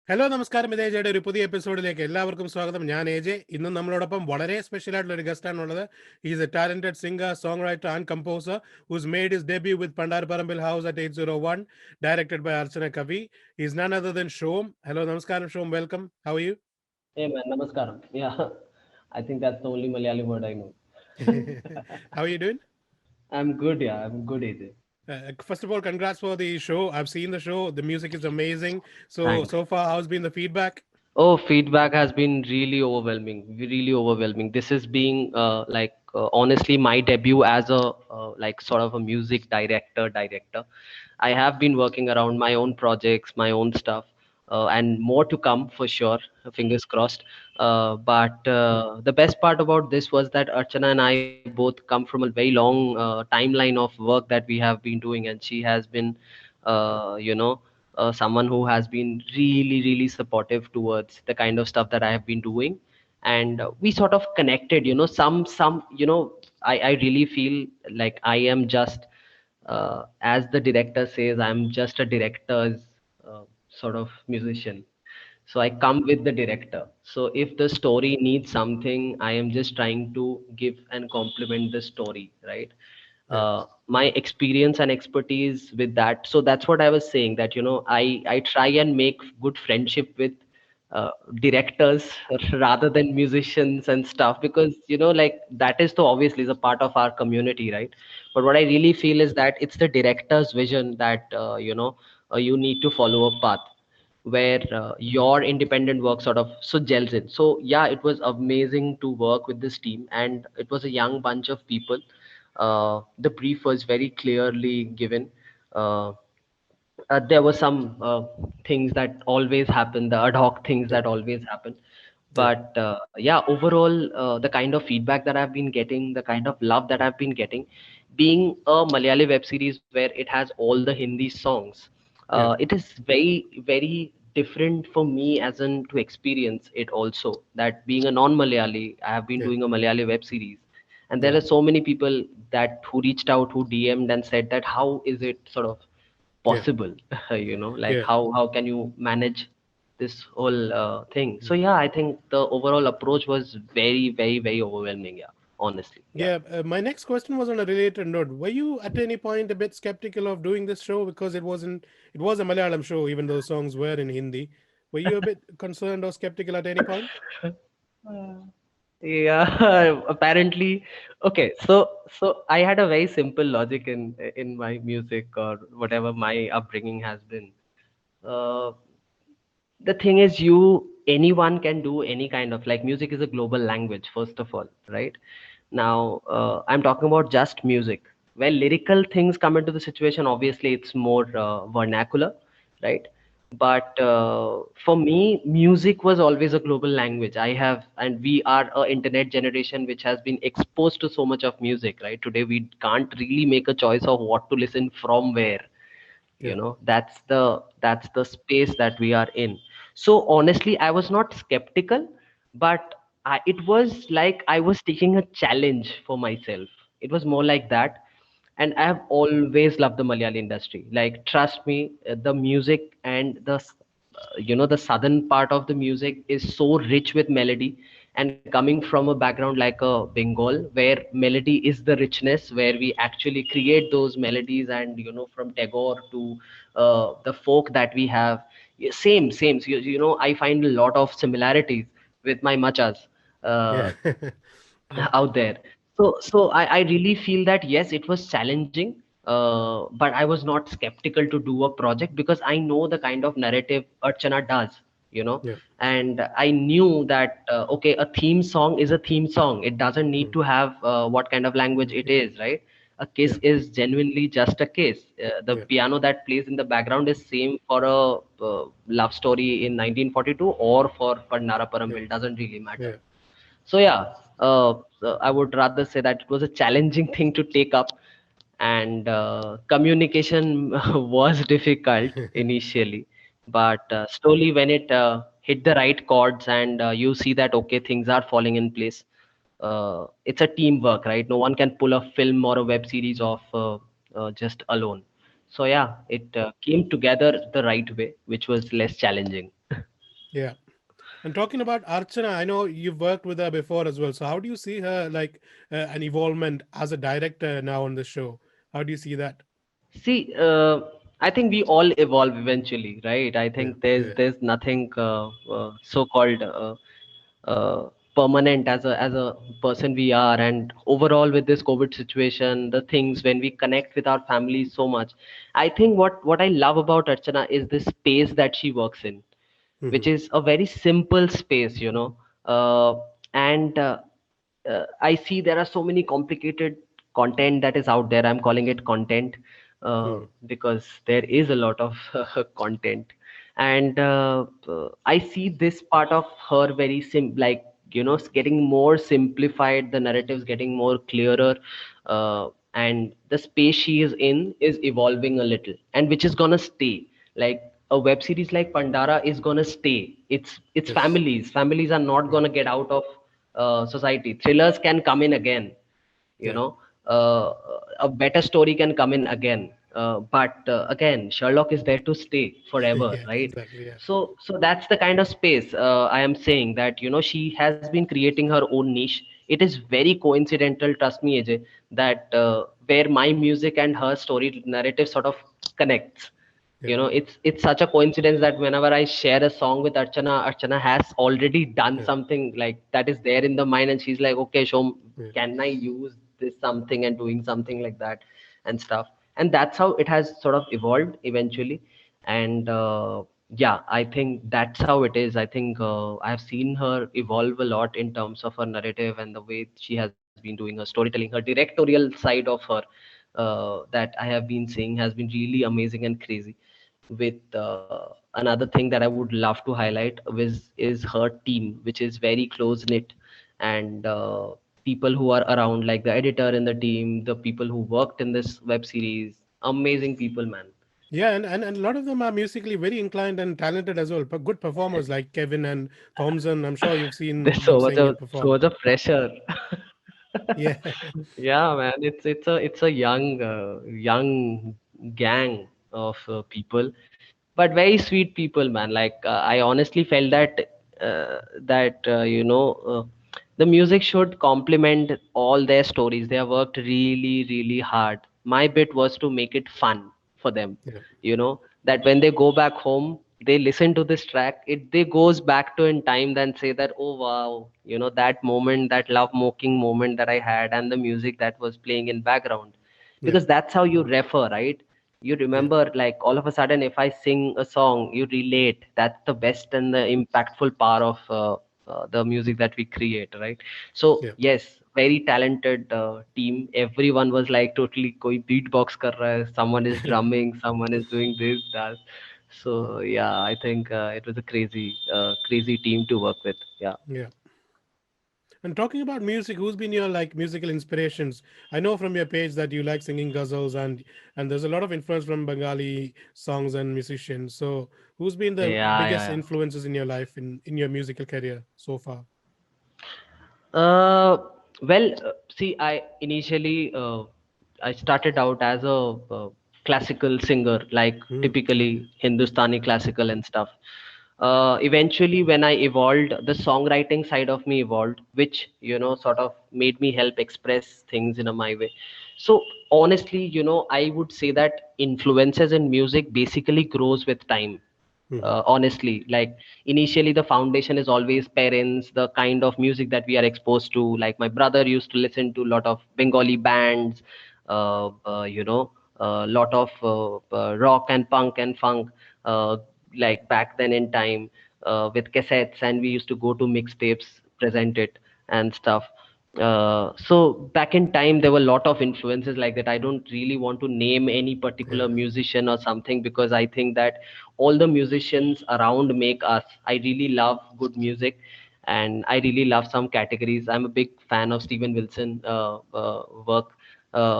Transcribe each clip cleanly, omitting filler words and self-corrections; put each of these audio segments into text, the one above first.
Hello നമസ്കാരം, ഇത് ഏജയുടെ ഒരു പുതിയ എപ്പിസോഡിലേക്ക് എല്ലാവർക്കും സ്വാഗതം. ഞാൻ ഏജെ. ഇന്നും നമ്മളോടൊപ്പം വളരെ സ്പെഷ്യൽ ആയിട്ടുള്ള ഒരു ഗസ്റ്റാണുള്ളത്. Is a talented singer, song writer and composer who's made his debut with Pandara Parambil House at 801, directed by Archana Kavi. He's none other than Soum. Hello Namaskaram, Soum. Welcome. How are you? Hey man, Namaskaram. Yeah, I think that's the only Malayali word I know. How are you doing? I'm good, yeah, I'm good, AJ. First of all, congrats for the show. I've seen the show. The music is amazing. Thanks. So far, how's been the feedback? Oh, feedback has been really overwhelming, really overwhelming. This is being honestly my debut as a like sort of a music director. I have been working around my own projects, my own stuff, and more to come for sure. Fingers crossed. But the best part about this was that Archana and I both come from a very long timeline of work that we have been doing, and she has been, someone who has been really supportive towards the kind of stuff that I have been doing, and we sort of connected. I really feel like I am just as the director says, I'm just a director's sort of musician. So I come with the director. So if the story needs something, I am just trying to give and complement the story, right? Yeah. My experience and expertise with that. So that's what I was saying, that I try and make good friendship with directors rather than musicians and stuff, because like that is the obviously is a part of our community, right? But what I really feel is that it's the director's vision that you need to follow a path where your independent work sort of so gels in. So yeah, it was amazing to work with this team, and it was a young bunch of people. The brief was very clearly given. There were some things that always happen, the ad hoc things Yeah. that always happen. Yeah. But yeah, overall, the kind of feedback that I've been getting, the kind of love that I've been getting, being a Malayali web series where it has all the Hindi songs, Yeah. it is very different for me as in to experience it also. That being a non-Malayali, I have been Yeah. doing a Malayali web series, and there Yeah. are so many people that who reached out, who DM'd and said that how is it sort of Yeah. possible, like Yeah. how can you manage this whole thing. So yeah, I think the overall approach was very overwhelming, yeah, honestly, yeah. Yeah, my next question was on a related note. Were you at any point a bit skeptical of doing this show because it was a Malayalam show, even though songs were in Hindi? Were you a bit concerned or skeptical at any point? Yeah, apparently. Okay, so I had a very simple logic in my music or whatever my upbringing has been. uh, the thing is, anyone can do any kind of, like, music is a global language, first of all, right? Now I'm talking about just music. Well, lyrical things come into the situation, obviously it's more vernacular, right? But for me, music was always a global language. I have And we are a internet generation which has been exposed to so much of music, right? Today we can't really make a choice of what to listen from where. Yeah. That's the space that we are in. So honestly, I was not skeptical, but it was like I was taking a challenge for myself. It was more like that. And I have always loved the Malayali industry. Like, trust me, the music and the southern part of the music is so rich with melody. And coming from a background like a Bengal, where melody is the richness, where we actually create those melodies, and from Tagore to the folk that we have. Yeah, same. So, I find a lot of similarities with my machas Yeah. uh, Yeah. out there. So I really feel that yes, it was challenging, but I was not skeptical to do a project because I know the kind of narrative Archana does, you know. Yeah. And I knew that okay, a theme song is a theme song. It doesn't need Mm. to have what kind of language it is, right? A Yeah. kiss is genuinely just a kiss. The Yeah. piano that plays in the background is same for a love story in 1942 or for Pandara Yeah. Parambil. Doesn't really matter. Yeah. So yeah, so I would rather say that it was a challenging thing to take up, and communication was difficult initially, but slowly when it hit the right chords, and you see that okay, things are falling in place. It's a teamwork, right? No one can pull a film or a web series off just alone. So yeah, it came together the right way, which was less challenging. Yeah. And talking about Archana, I know you've worked with her before as well. So how do you see her like an evolvement as a director now on the show? How do you see that? See, I think we all evolve eventually, right? I Yeah, think there's nothing so-called permanent as a person we are, and overall with this COVID situation, the things when we connect with our families so much, I think what I love about Archana is the space that she works in, hmm, which is a very simple space, and I see there are so many complicated content that is out there. I'm calling it content because there is a lot of content, and I see this part of her very like getting more simplified. The narratives getting more clearer, and the space she is in is evolving a little, and which is gonna stay. Like a web series like Pandara is gonna stay. It's yes, families are not yeah, gonna get out of society. Thrillers can come in again, you yeah, know a better story can come in again, but again Sherlock is there to stay forever, yeah, right? exactly, yeah, So that's the kind of space I am saying, that she has been creating her own niche. It is very coincidental, trust me, AJ, that where my music and her story narrative sort of connects. yeah, It's such a coincidence that whenever I share a song with Archana has already done yeah, something like that is there in the mind, and she's like, okay, Shom, yeah, can I use this something, and doing something like that and stuff. And that's how it has sort of evolved eventually. And yeah, I think that's how it is. I think I have seen her evolve a lot in terms of her narrative and the way she has been doing her storytelling. Her directorial side of her that I have been seeing has been really amazing and crazy. With another thing that I would love to highlight is her team, which is very close knit, and people who are around, like the editor in the team, the people who worked in this web series, amazing people, man. yeah. And a lot of them are musically very inclined and talented as well, but good performers like Kevin and Thompson. I'm sure you've There's seen them sing and so perform. much of pressure. Yeah, Yeah, man, it's a young gang of people, but very sweet people, man. Like I honestly felt that the music should complement all their stories. They have worked really, really hard. My bit was to make it fun for them. yeah, That when they go back home, they listen to this track, it they goes back to in time, then say that, oh wow, that moment, that love mocking moment that I had, and the music that was playing in background. yeah, Because that's how you refer, right? You yeah, remember, like, all of a sudden, if I sing a song, you relate. That's the best and the impactful part of the music that we create, right? So yeah. yes, very talented team. Everyone was like totally koi beatbox kar raha hai, someone is drumming, someone is doing this, that. So yeah, I think it was a crazy team to work with. Yeah. Yeah. And talking about music, who's been your like musical inspirations? I know from your page that you like singing ghazals, and there's a lot of influence from Bengali songs and musicians. So, who's been the Yeah, biggest yeah, yeah. influences in your life in your musical career so far? Uh, well, see, I started out as a classical singer, like Okay. typically Hindustani classical and stuff. Eventually, when I evolved, the songwriting side of me evolved, which sort of made me help express things in a my way. So honestly, I would say that influences in music basically grows with time. Hmm. Honestly, like initially the foundation is always parents, the kind of music that we are exposed to. Like my brother used to listen to a lot of Bengali bands, a lot of rock and punk and funk, uh, like back then in time, with cassettes, and we used to go to mixtapes, present it and stuff. So back in time there were a lot of influences like that. I don't really want to name any particular Yeah. musician or something, because I think that all the musicians around make us. I really love good music, and I really love some categories. I'm a big fan of Steven Wilson work.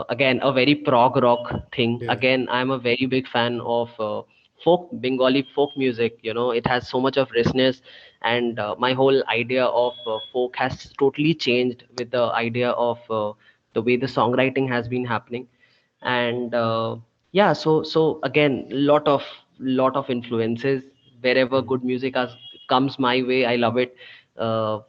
Again, a very prog rock thing. Yeah. Again, I'm a very big fan of folk, Bengali folk music. It has so much of richness, and my whole idea of folk has totally changed with the idea of the way the songwriting has been happening. And yeah, so again, lot of influences. Wherever Hmm. good music has comes my way, I love it. uh,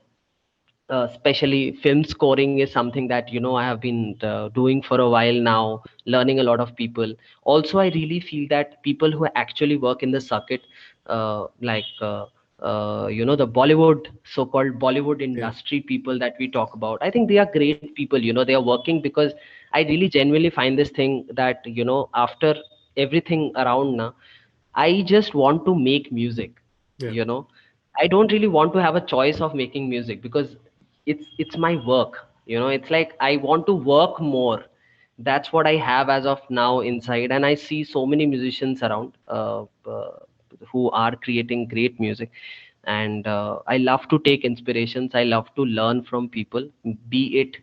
Especially film scoring is something that I have been doing for a while now, learning a lot of people. Also, I really feel that people who actually work in the circuit, the Bollywood, so-called Bollywood Yeah. industry people that we talk about, I think they are great people. They are working because I really genuinely find this thing that after everything around now, I just want to make music. Yeah. You know, I don't really want to have a choice of making music because it's my work. It's like I want to work more. That's what I have as of now inside, and I see so many musicians around who are creating great music, and I love to take inspirations. I love to learn from people, be it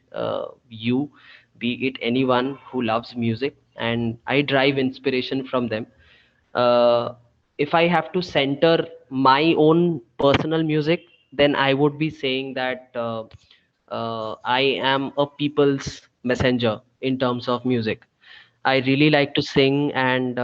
you, be it anyone who loves music, and I drive inspiration from them. uh, if I have to center my own personal music, then I would be saying that I am a people's messenger in terms of music. I really like to sing and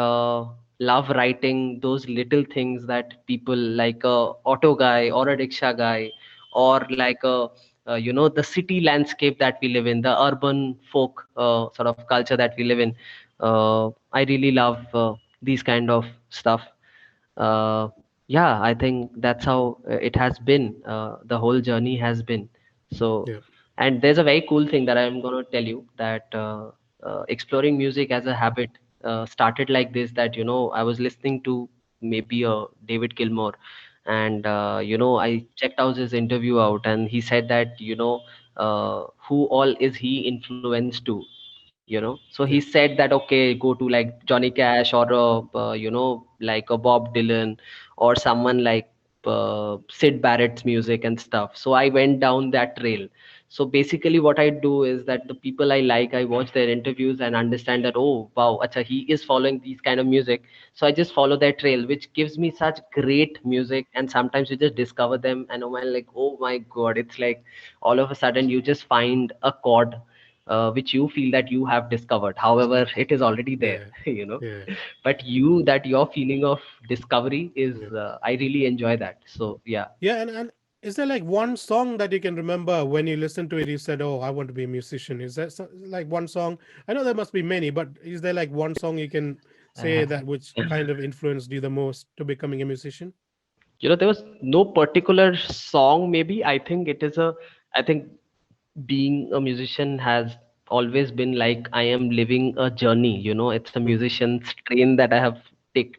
love writing those little things that people like a auto guy or a rickshaw guy, or like a the city landscape that we live in, the urban folk sort of culture that we live in. I really love these kind of stuff. uh, yeah, I think that's how it has been. The whole journey has been. So, Yeah. and there's a very cool thing that I'm going to tell you, that exploring music as a habit started like this. That I was listening to maybe David Gilmour, and I checked out his interview out, and he said that who all is he influenced to. So he Yeah. said that, okay, go to like Johnny Cash, or like a Bob Dylan, or someone like Sid Barrett's music and stuff. So I went down that trail. So basically what I do is that the people I like, I watch their interviews and understand that, oh wow, acha, he is following these kind of music. So I just follow that trail, which gives me such great music. And sometimes you just discover them, and like, oh my god, it's like all of a sudden you just find a chord which you feel that you have discovered. However, it is already there, Yeah. you know. Yeah. But that your feeling of discovery Yeah. is, I really enjoy that. So yeah. Yeah, and is there like one song that you can remember when you listen to it, you said, "Oh, I want to be a musician"? Is that like one song? I know there must be many, but is there like one song you can say that which kind of influenced you the most to becoming a musician? There was no particular song. Maybe I think it is a. I think being a musician has always been like I am living a journey. It's a Mm. musician's train that I have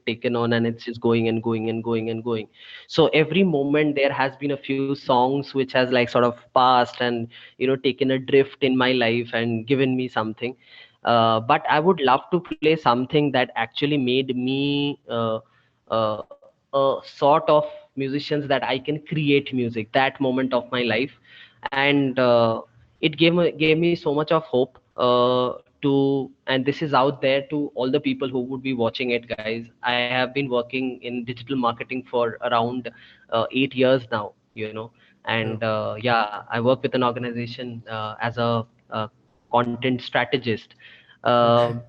taken on, and it's just going and going and going and going. So every moment there has been a few songs which has like sort of passed and taken a drift in my life and given me something. But I would love to play something that actually made me a sort of musicians that I can create music that moment of my life. And it gave me so much of hope to, and this is out there to all the people who would be watching it, guys. I have been working in digital marketing for around 8 years now, Yeah. and yeah, I work with an organization as a content strategist. Okay. um,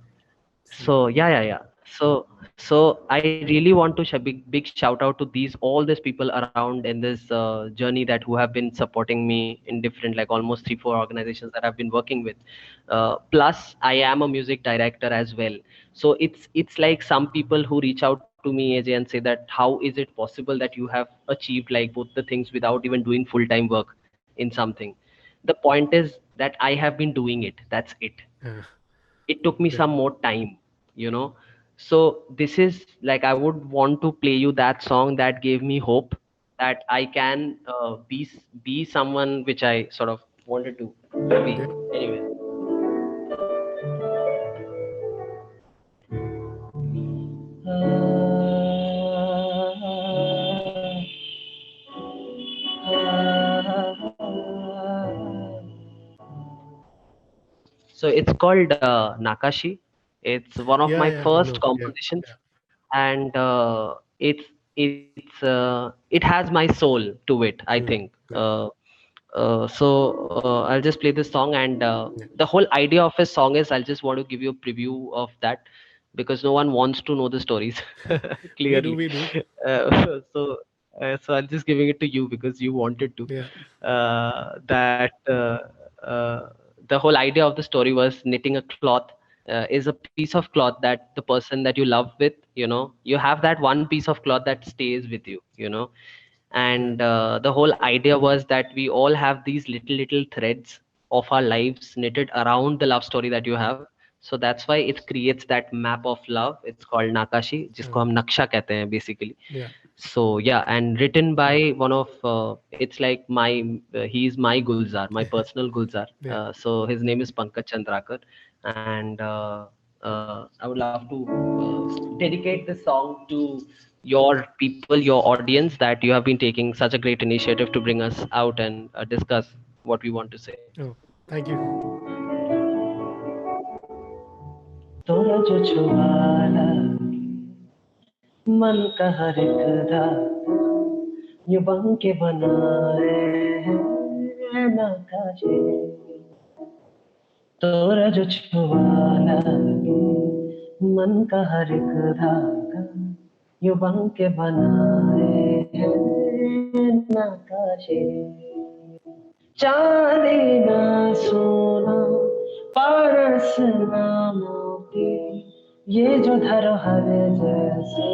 See. so yeah, yeah, yeah. So I really want to big shout out to all these people around in this journey, that who have been supporting me in different, like almost 3 4 organizations that I've been working with. Plus I am a music director as well. So it's like some people who reach out to me, AJ, and say that how is it possible that you have achieved like both the things without even doing full time work in something. The point is that I have been doing it. That's it. Yeah. It took me Yeah. some more time, you know. So this is like, I would want to play you that song that gave me hope that I can be someone which I sort of wanted to be. Yeah. Anyway, so it's called Nakashi. It's one of Yeah. my Yeah. I first know. Yeah. compositions, Yeah. and it has my soul to it, I think. Mm. Yeah. I'll just play this song, and Yeah. the whole idea of a song is, I'll just want to give you a preview of that, because no one wants to know the stories We do. clearly. We do. So. So I'm just giving it to you because you wanted to. Yeah. That the whole idea of the story was knitting a cloth is a piece of cloth that the person that you love with, you have that one piece of cloth that stays with you. Yeah. And the whole idea was that we all have these little threads of our lives knitted around the love story that you have. So that's why it creates that map of love. It's called Nakashi, जिसको हम नक्शा कहते हैं basically. Yeah. So yeah, and written by one of it's like my he's my Gulzar, my personal Gulzar. Yeah. So his name is Pankaj Chandrakar, and I would love to dedicate this song to your people, your audience, that you have been taking such a great initiative to bring us out and discuss what we want to say. Oh, thank you. तोरा जो छुवाला मन का हर एक धागा ये बन के बनाए हैं नक्काशी तोरा जो छुवाला मन का हर एक धागा ये बन के बनाए हैं नक्काशी चांदी ना सोना पारस ना मोती ये जो धरोहर जैसे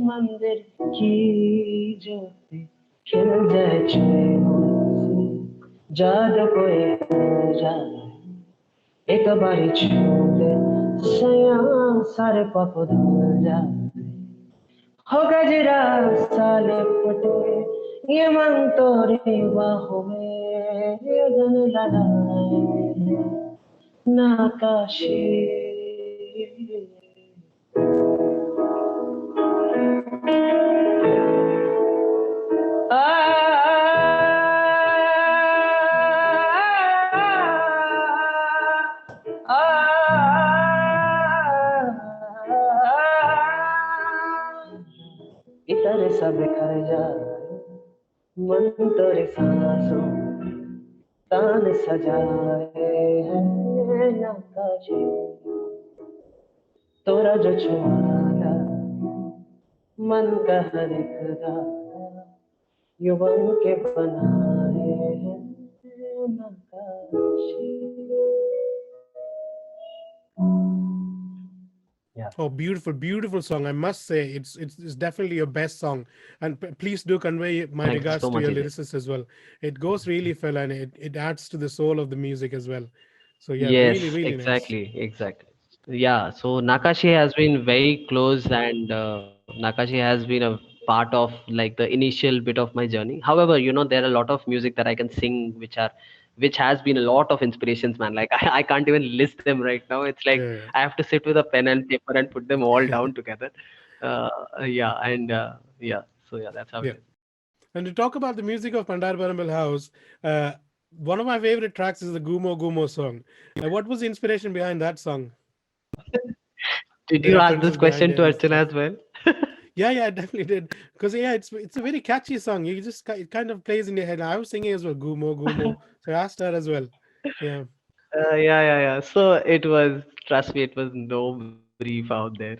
मंदिर की ज्योति खिल जाए छुए से जादू कोई हो जाए एक बारी छू ले सया सारे पाप धुल जाए हो गजरा साले पटे ये मन तोरी बाहों में गगन लड़ाए नक्काशी इतर सब बिखर जाए मन तेरे सांसों तान सजाए हैं नक्काशी तोरा जो छुआला मन का हर एक धागा युवन के बनाए हैं नक्काशी. Yeah. Oh, beautiful, beautiful song. I must say, it's definitely your best song. And please do convey my Thank you regards so to much, your Ajay. lyricist as well. It goes really well, and it adds to the soul of the music as well. So yeah, really, Yes, really nice. exactly. Yeah, so Nakashi has been very close, and Nakashi has been a part of like the initial bit of my journey. However, there are a lot of music that I can sing, which has been a lot of inspirations, man. Like I can't even list them right now. It's like Yeah. I have to sit with a pen and paper and put them all down together. Uh, yeah, and yeah, so yeah, that's how Yeah. it is. And to talk about the music of Pandara Parambil House, one of my favorite tracks is the Gumo Gumo song. What was the inspiration behind that song? Did The you ask this references behind question it to and Archana stuff. as well? Yeah, yeah, I definitely did. Because yeah, it's a very catchy song. You just it kind of plays in your head. I was singing as well, Gumo Gumo. So I asked her as well. Yeah, Yeah. So it was, trust me, it was no brief out there.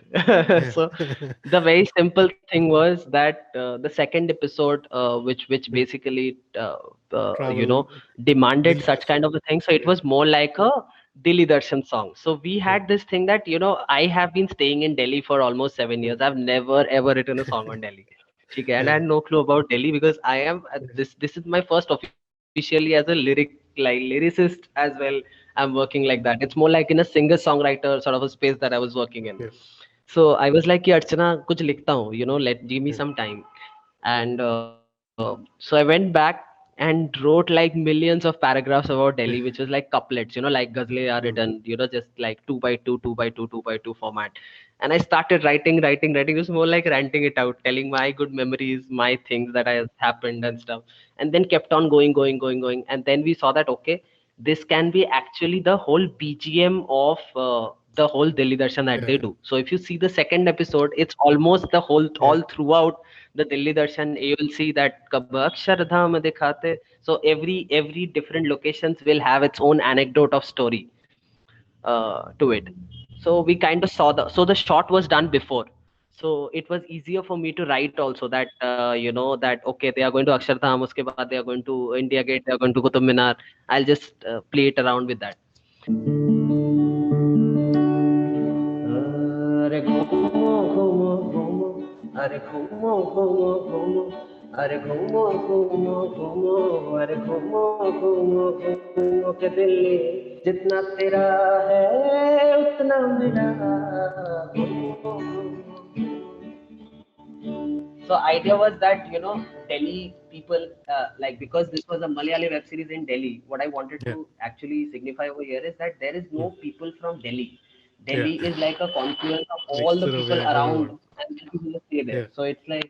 So yeah, the very simple thing was that the second episode, which yeah. basically, Travel, demanded Delhi such kind Darshan. of a thing. So it Yeah, was more like a Delhi Darshan song. So we yeah, had this thing that, I have been staying in Delhi for almost 7 years. mm, I've never ever written a song on Delhi. Okay, and I yeah, had no clue about Delhi because I am yeah, this is my first officially as a lyricist as well. I'm working like that. It's more like in a singer songwriter sort of a space that I was working in. yeah, So I was like, कि अर्चना कुछ लिखता हूँ, let give me yeah, some time. And so I went back and wrote like millions of paragraphs about Delhi, which was like couplets, like ghazle are mm, written, just like 2 by 2, 2 by 2, 2 by 2 format. And I started writing. It was more like ranting it out, telling my good memories, my things that has happened and stuff. And then kept on going. And then we saw that, okay, this can be actually the whole BGM of the whole Delhi Darshan that they yeah, do. So if you see the second episode, it's almost the whole yeah, all throughout the Delhi Darshan. You will see that Kab Akshardham Dikhate. So every different locations will have its own anecdote of story to it. So we kind of saw the shot was done before. So it was easier for me to write also that that okay, they are going to Akshardham, uske baad they are going to India Gate, they are going to Qutub Minar. I'll just play it around with that. अरे घूमो घूमो घूमो, अरे घूमो घूमो घूमो, अरे घूमो घूमो घूमो, अरे घूमो घूमो घूमो के दिल्ली जितना तेरा है उतना मेरा, घूमो घूमो। So idea was that Delhi people like, because this was a Malayali web series in Delhi. What I wanted Yeah. to actually signify over here is that there is Mm. no people from Delhi. Yeah. Delhi is like a confluence of all the Mixture of people around, everyone. and people just stay there. Yeah. So it's like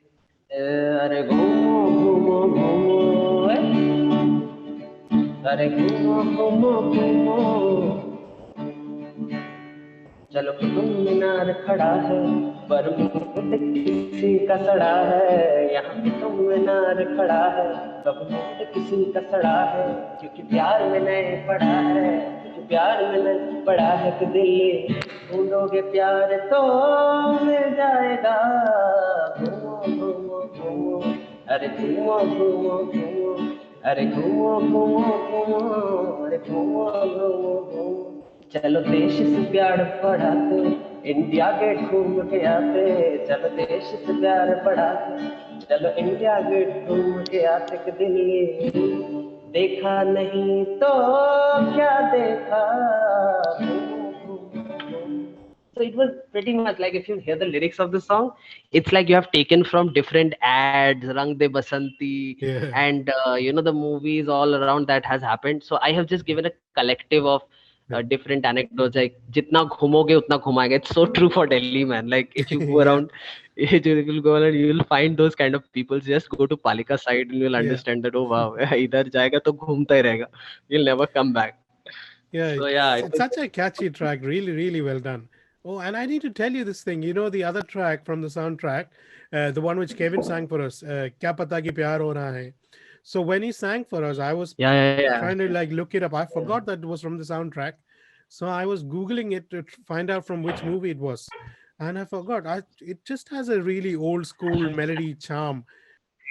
अरे घूमो घूमो घूमो, अरे घूमो घूमो घूमो, चलो कुतुब मीनार खड़ा है पर मूड किसी का सड़ा है, यहाँ कुतुब मीनार खड़ा है पर मूड किसी का सड़ा है, क्योंकि प्यार में नहीं पड़ा है, क्योंकि प्यार में नहीं पड़ा है कि दिल्ली ढूंढोगे प्यार तो मिल जाएगा, घूमो घूमो घूमो, अरे घूमो घूमो घूमो, अरे घूमो घूमो घूमो, अरे घूमो घूमो घूमो, चलो देश से प्यार बढ़ाते इंडिया गेट घूम के आते, चलो देश से प्यार बढ़ाते चलो इंडिया गेट घूम के आते कि दिल्ली देखा नहीं तो क्या देखा, so it was pretty much like, if you hear the lyrics of the song, it's like you have taken from different ads, Rang De Basanti, Yeah. and the movies all around that has happened. So I have just given a collective of Yeah. different anecdotes, like jitna ghumoge utna ghumayenge. It's so true for Delhi, man. Like if you go Yeah. around, if you will go around, you will find those kind of people. Just go to Palika side and you'll Yeah. understand that, oh wow, idhar jayega to ghumta hi rahega, you'll never come back. Yeah, So yeah, it it's was such a catchy track. Really, really well done. Oh, and I need to tell you this thing. You know, the other track from the soundtrack, the one which Kevin sang for us, "Kya Pata Ki Pyar Ho Raha Hai." So when he sang for us, I was yeah. trying to like look it up. I forgot that it was from the soundtrack, so I was googling it to find out from which movie it was, and I forgot. It just has a really old school melody charm.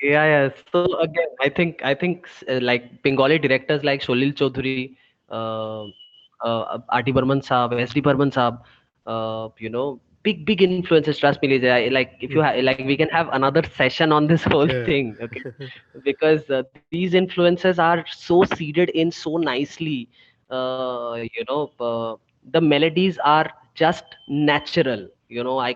Yeah, yeah. So again, I think like Bengali directors like Sholil Chaudhary, R.D. Burman Saab, S.D. Burman Saab, big influences. Trust me, Lisa. Like if you Mm, like, we can have another session on this whole yeah. thing, okay? Because these influences are so seeded in so nicely. The melodies are just natural. I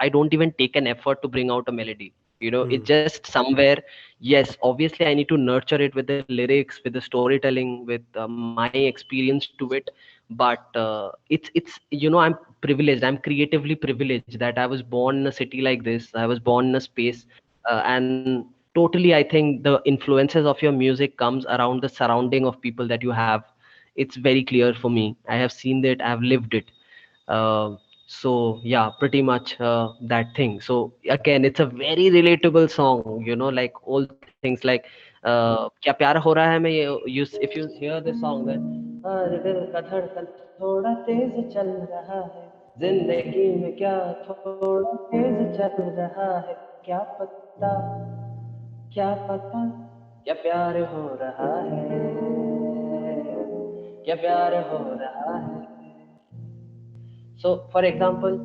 don't even take an effort to bring out a melody. It Mm, just somewhere. Yes, obviously I need to nurture it with the lyrics, with the storytelling, with my experience to it. But it's I'm privileged. I'm creatively privileged that I was born in a city like this. I was born in a space, and totally, I think the influences of your music comes around the surrounding of people that you have. It's very clear for me. I have seen it, I've lived it. So yeah, pretty much that thing. So again, it's a very relatable song, like all things like क्या प्यार हो रहा है में if you hear this song, then "अरे दिल का धड़कन थोड़ा तेज चल रहा है, जिंदगी में क्या थोड़ा तेज चल रहा है, क्या पता क्या प्यार हो रहा है, क्या प्यार हो रहा है." So, for example,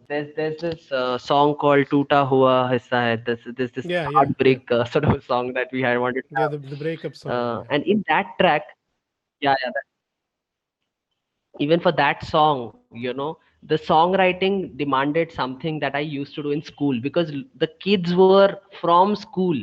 there's this song called "Toota Hua Hissa Hai." This yeah, yeah, yeah, heartbreak sort of a song that we had wanted to yeah. have. The breakup song. Yeah. And in that track, yeah, even for that song, the songwriting demanded something that I used to do in school, because the kids were from school.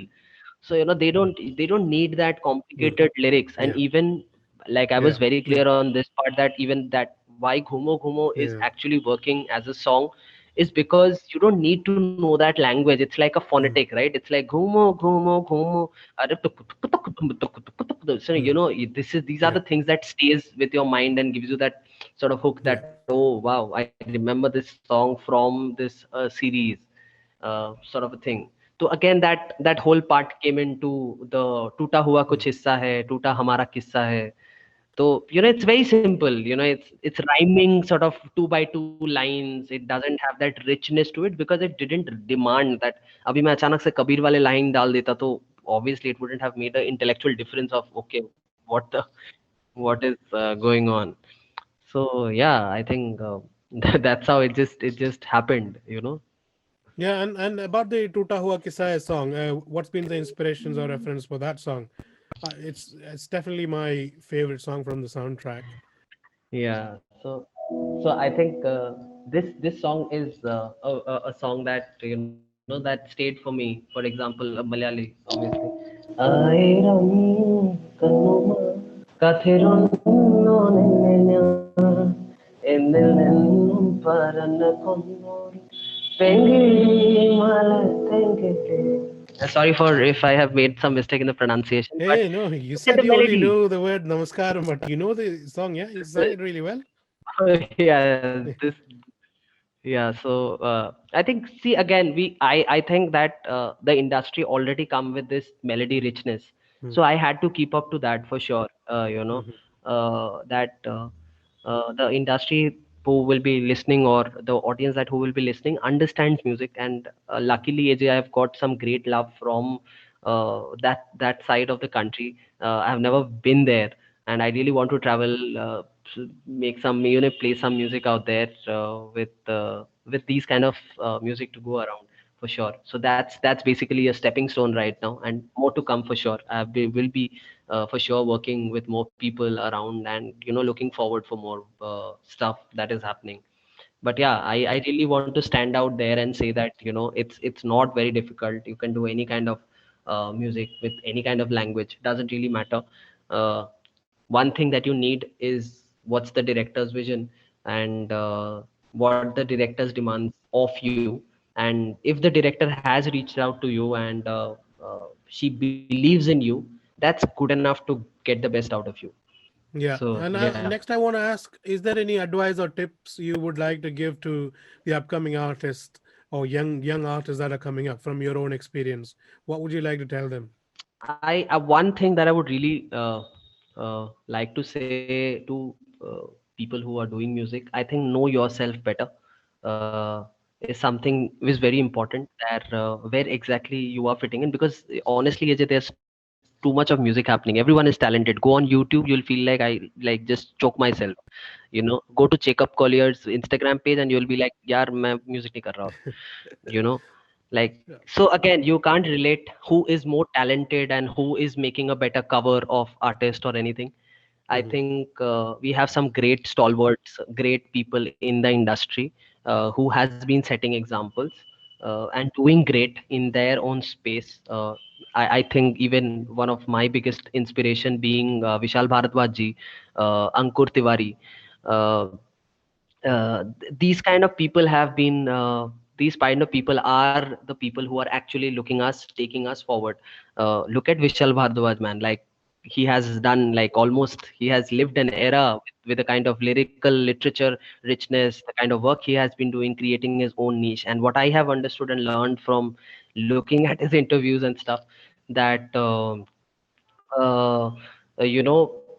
So they don't need that Mm, complicated lyrics. And yeah, even like, I was yeah, very yeah, clear on this part, that even that why Ghumo Ghumo is yeah. actually working as a song is because you don't need to know that language. It's like a phonetic, Mm, right? It's like Ghumo Ghumo Ghumo. Arre tuk tuk tuk tuk tuk tuk tuk tuk tuk. So mm, these are yeah, the things that stays with your mind and gives you that sort of hook, yeah. that, oh wow, I remember this song from this series, sort of a thing. So again, that whole part came into the "टूटा हुआ Mm, कुछ हिस्सा है, टूटा हमारा किस्सा है." So, it's very simple. It's rhyming sort of two by two lines. It doesn't have that richness to it because it didn't demand that. अभी मैं अचानक से कबीर वाले line डाल देता तो obviously it wouldn't have made an intellectual difference of okay, what is going on. So yeah, I think that's how it just happened. Yeah, and about the Tuta Hua Kisai song, what's been the inspirations or reference for that song? It's definitely my favorite song from the soundtrack. Yeah, so I think this song is a song that that stayed for me. For example, a Malayali, obviously. Ayiram kannuma kathironno nennenya ennennum paranna konnoru pengi mala tengile. Sorry for if I have made some mistake in the pronunciation, but Hey, no, you look at said the you only melody. know the word Namaskaram, but you know the song, yeah? You sang it really well. Yeah, yeah. So I think, see, again, I think that the industry already come with this melody richness, Hmm. so I had to keep up to that for sure. Mhm. That the industry who will be listening, or the audience that who will be listening, understands music. And luckily, AJ, I've got some great love from that side of the country. I've never been there, and I really want to travel, make some, play some music out there, with these kind of music to go around for sure. So that's basically a stepping stone right now, and more to come for sure. Will be for sure working with more people around, and looking forward for more stuff that is happening. But yeah, I really want to stand out there and say that it's not very difficult. You can do any kind of music with any kind of language, doesn't really matter. uh, One thing that you need is what's the director's vision, and what the director's demands of you. And if the director has reached out to you, and she believes in you, that's good enough to get the best out of you. Yeah, So and yeah. next I want to ask: is there any advice or tips you would like to give to the upcoming artists or young artists that are coming up from your own experience? What would you like to tell them? I One thing that I would really like to say to people who are doing music, I think know yourself better uh, is something is very important. That where exactly you are fitting in, because honestly, Ajay, there's too much of music happening. Everyone is talented. Go on YouTube, you'll feel like I like just choke myself. Go to Checkup Collier's Instagram page, and you'll be like, "यार मैं music नहीं कर रहा." you know like, Yeah. so again, you can't relate who is more talented and who is making a better cover of artist or anything. I Mhm. think we have some great stalwarts, great people in the industry who has been setting examples and doing great in their own space. I think even one of my biggest inspiration being Vishal Bharadwaj ji, Ankur Tiwari. Uh, these kind of people have been these kind of people are the people who are actually looking us taking us forward. Look at Vishal Bhardwaj, man. Like, he has done, like, almost he has lived an era with a kind of lyrical literature richness, the kind of work he has been doing, creating his own niche. And what I have understood and learned from looking at his interviews and stuff, that uh,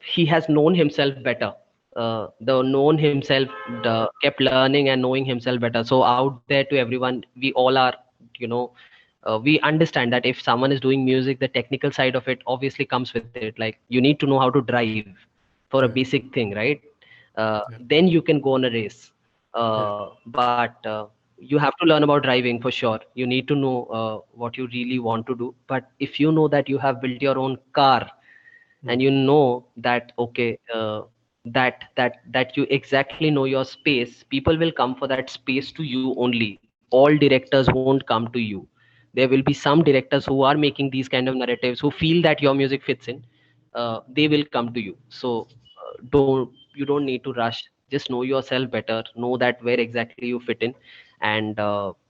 he has known himself better. The known himself, kept learning and knowing himself better. So out there, to everyone, we all are, you know we understand that if someone is doing music, the technical side of it obviously comes with it. Like, you need to know how to drive for a Yeah, basic thing, right? yeah, Then you can go on a race. yeah, But you have to learn about driving for sure. You need to know what you really want to do. But if you know that you have built your own car, and mhm, you know that, okay, that you exactly know your space, people will come for that space to you only. All directors won't come to you. There will be some directors who are making these kind of narratives, who feel that your music fits in. They will come to you. So you don't need to rush. Just know yourself better, know that where exactly you fit in. And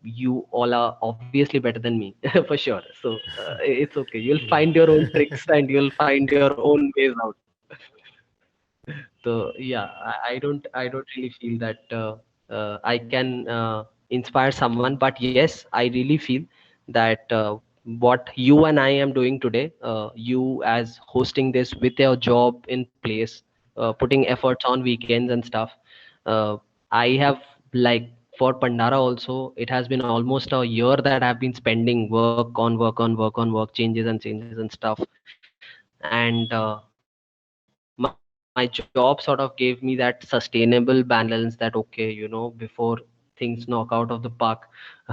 you all are obviously better than me for sure. So it's okay, you'll yeah. find your own tricks and you'll find your own ways out. So yeah, I don't really feel that I can inspire someone. But yes, I really feel that what you and I am doing today, you as hosting this with your job in place, putting efforts on weekends and stuff. uh, I have, like, for Pandara also, it has been almost a year that I've been spending work on work on work on work, changes and stuff. And my job sort of gave me that sustainable balance, that okay, before things knock out of the park,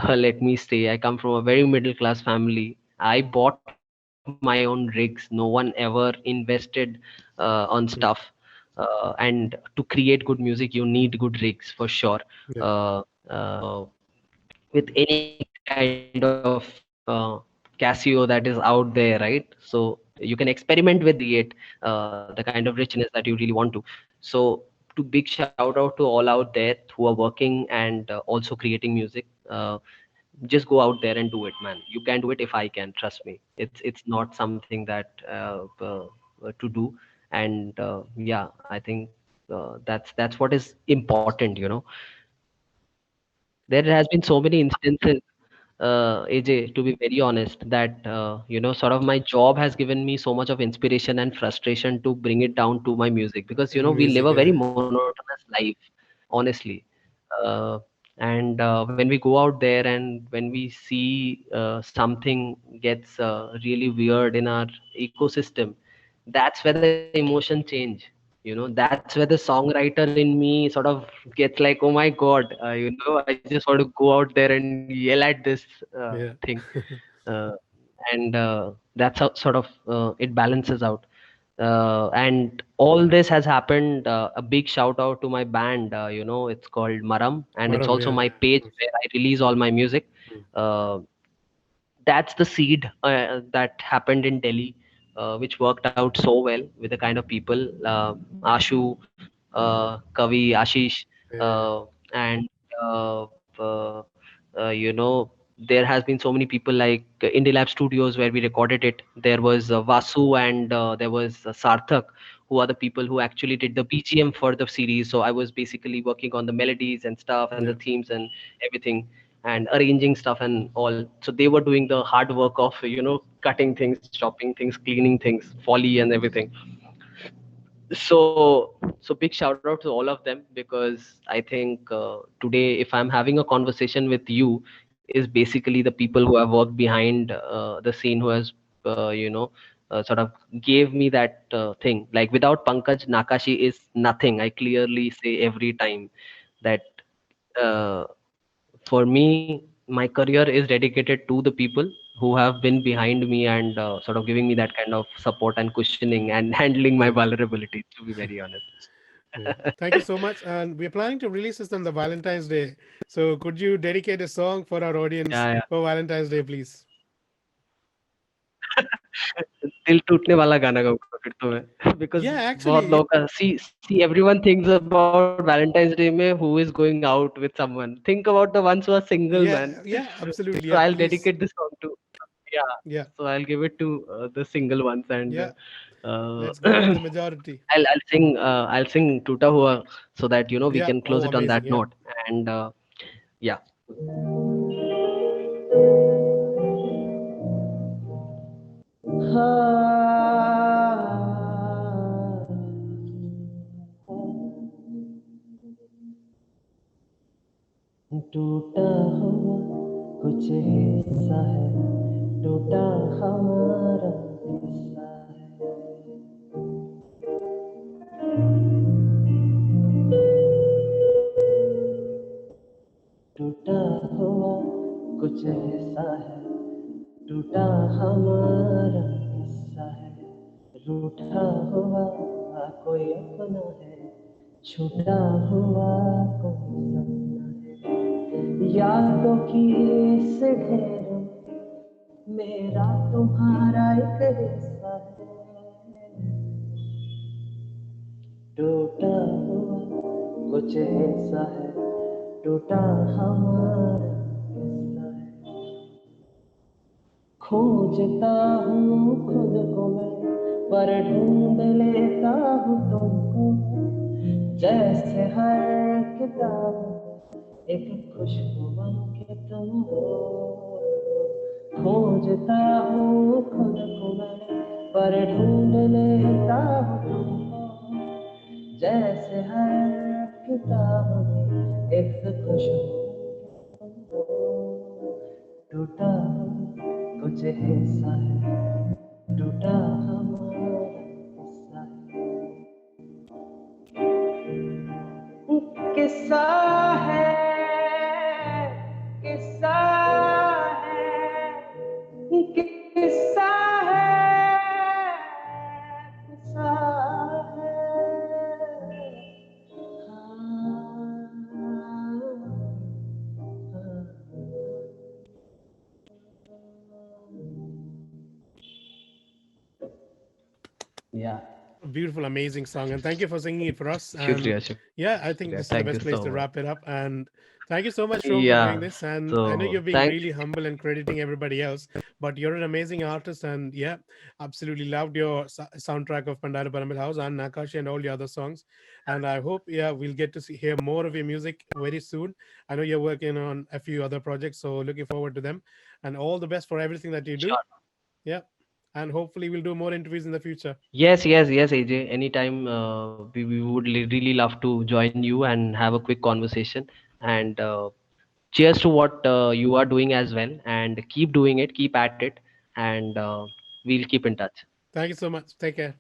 let me stay. I come from a very middle class family. I bought my own rigs. No one ever invested on stuff. And to create good music, you need good rigs for sure. With any kind of Casio that is out there, right? So you can experiment with the kind of richness that you really want to. So, to big shout out to all out there who are working and also creating music. Just go out there and do it, man. You can do it if I can. Trust me. It's not something that to do. And yeah, I think that's what is important. There has been so many instances, AJ, to be very honest, that sort of my job has given me so much of inspiration and frustration to bring it down to my music, because In we live music, a very yeah. monotonous life, honestly. And when we go out there and when we see something gets really weird in our ecosystem, that's where the emotion change. That's where the songwriter in me sort of gets like, oh my god, I just want to go out there and yell at this thing. Yeah. uh, and that's how sort of it balances out. And all this has happened. A big shout out to my band. It's called Maram, and it's Maram, also yeah. my page where I release all my music. Mm. Uh, that's the seed that happened in Delhi, which worked out so well with the kind of people, Ashu, Kavi, Ashish, Yeah. uh, and there has been so many people like Indie Lab Studios where we recorded it. There was Vasu and there was Sarthak, who are the people who actually did the BGM for the series. So I was basically working on the melodies and stuff and the Yeah. themes and everything, and arranging stuff and all. So they were doing the hard work of cutting things, chopping things, cleaning things, foley and everything. So big shout out to all of them, because I think today, if I'm having a conversation with you, is basically the people who have worked behind the scene, who has sort of gave me that thing. Like, without Pankaj, Nakashi is nothing. I clearly say every time that uh, for me, my career is dedicated to the people who have been behind me and sort of giving me that kind of support and cushioning and handling my Yeah. vulnerabilities, to be very honest. Yeah. Thank you so much. And we're planning to release this on the Valentine's Day. So could you dedicate a song for our audience Yeah, yeah. for Valentine's Day, please? दिल टूटने वाला गाना गाऊंगा फिर तो मैं because Yeah, बहुत actually, लोग का see everyone thinks about Valentine's Day में who is going out with someone. Think about the ones who are single, man. yeah, yeah, So absolutely. I'll Yeah, dedicate please. this song to, yeah. Yeah, So I'll give it to the single ones, and yeah. Let's go with uh, the majority. I'll sing Tuta Hua, so that we Yeah. can Oh, close it on amazing. that Yeah. note. And yeah. टूटा हुआ कुछ हिस्सा है, टूटा हमारा हिस्सा है। टूटा हुआ कुछ हिस्सा है, टूटा हमारा हिस्सा है। रूठा हुआ कोई अपना है, छूटा हुआ कोई सपना है। यादों की इस ढेर में मेरा तुम्हारा एक हिस्सा है। टूटा हुआ कुछ हिस्सा है, टूटा हमारा हिस्सा है। खोजता हूँ खुद को मैं, पर ढूंढ लेता हूँ तुमको। जैसे हर किताब एक खुशबू बन के तुम हो। खोजता हूँ खुद को मैं, पर ढूंढ लेता हूँ तुमको। जैसे हर किताब में एक खुशबू हो, टूटा कुछ हिस्सा है, टूटा हमारा हिस्सा है, किस्सा है, किस्सा है, किस्सा है, किस्सा है। Yeah. Beautiful, amazing song, and thank you for singing it for us. And Shukriya, yeah, I think Shukriya. this is the Thank you best place so to much. wrap it up. And thank you so much, Shom, for doing Yeah. this. And I know So you're being thank really humble and crediting everybody else, but you're an amazing artist. And yeah, absolutely loved your soundtrack of Pandara Parambil House and Nakkashi and all the other songs. And I hope, yeah, we'll get to hear more of your music very soon. I know you're working on a few other projects, so looking forward to them. And all the best for everything that you do. sure. Yeah. And hopefully we'll do more interviews in the future. Yes, yes, yes, AJ. Anytime we would really love to join you and have a quick conversation. And cheers to what you are doing as well. And keep doing it, keep at it, and we'll keep in touch. Thank you so much. Take care.